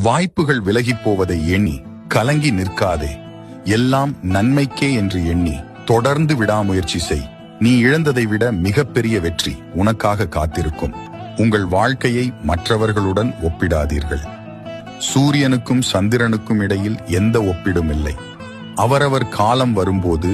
வாய்ப்புகள் விலகிப் போவதை எண்ணி கலங்கி நிற்காதே. எல்லாம் நன்மைக்கே என்று எண்ணி தொடர்ந்து விடாமுயற்சி செய். நீ இழந்ததை விட மிகப்பெரிய வெற்றி உனக்காக காத்திருக்கும். உங்கள் வாழ்க்கையை மற்றவர்களுடன் ஒப்பிடாதீர்கள். சூரியனுக்கும் சந்திரனுக்கும் இடையில் எந்த ஒப்பிடும் இல்லை. அவரவர் காலம் வரும்போது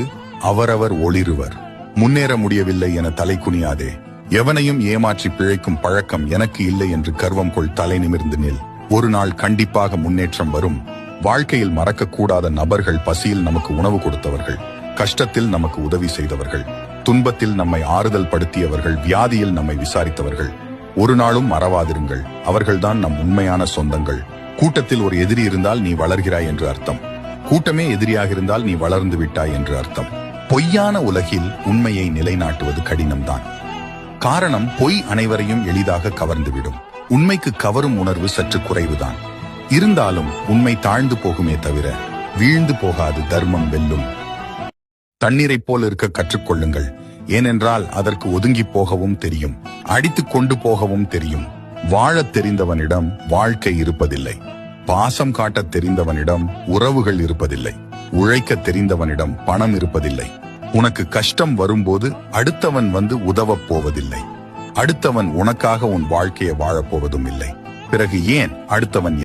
அவரவர் ஒளிருவர். முன்னேற முடியவில்லை என தலை குனியாதே. எவனையும் ஏமாற்றி பிழைக்கும் பழக்கம் எனக்கு இல்லை என்று கர்வம் கொள். தலை நிமிர்ந்து நில். ஒரு நாள் கண்டிப்பாக முன்னேற்றம் வரும். வாழ்க்கையில் மறக்கக்கூடாத நபர்கள்: பசியில் நமக்கு உணவு கொடுத்தவர்கள், கஷ்டத்தில் நமக்கு உதவி செய்தவர்கள், துன்பத்தில் நம்மை ஆறுதல் படுத்தியவர்கள், வியாதியில் நம்மை விசாரித்தவர்கள். ஒரு நாளும் மறவாதிருங்கள். அவர்கள்தான் நம் உண்மையான சொந்தங்கள். கூட்டத்தில் ஒரு எதிரி இருந்தால் நீ வளர்கிறாய் என்று அர்த்தம். கூட்டமே எதிரியாக இருந்தால் நீ வளர்ந்து விட்டாய் என்று அர்த்தம். பொய்யான உலகில் உண்மையை நிலைநாட்டுவது கடினம்தான். காரணம், பொய் அனைவரையும் எளிதாக கவர்ந்துவிடும். உண்மைக்கு கவரும் உணர்வு சற்று குறைவுதான். இருந்தாலும் உண்மை தாழ்ந்து போகுமே தவிர வீழ்ந்து போகாது. தர்மம் வெல்லும். தண்ணீரைப் போல் இருக்க கற்றுக்கொள்ளுங்கள். ஏனென்றால் அதற்கு ஒதுங்கி போகவும் தெரியும், அடித்து கொண்டு போகவும் தெரியும். வாழத் தெரிந்தவனிடம் வாழ்க்கை இருப்பதில்லை. பாசம் காட்டத் தெரிந்தவனிடம் உறவுகள் இருப்பதில்லை. உழைக்க தெரிந்தவனிடம் பணம் இருப்பதில்லை. உனக்கு கஷ்டம் வரும்போது அடுத்தவன் வந்து உதவப் போவதில்லை. அடுத்தவன் உனக்காக உன் வாழ்க்கையை வாழப்போவதும் இல்லை. பிறகு ஏன் அடுத்தவன்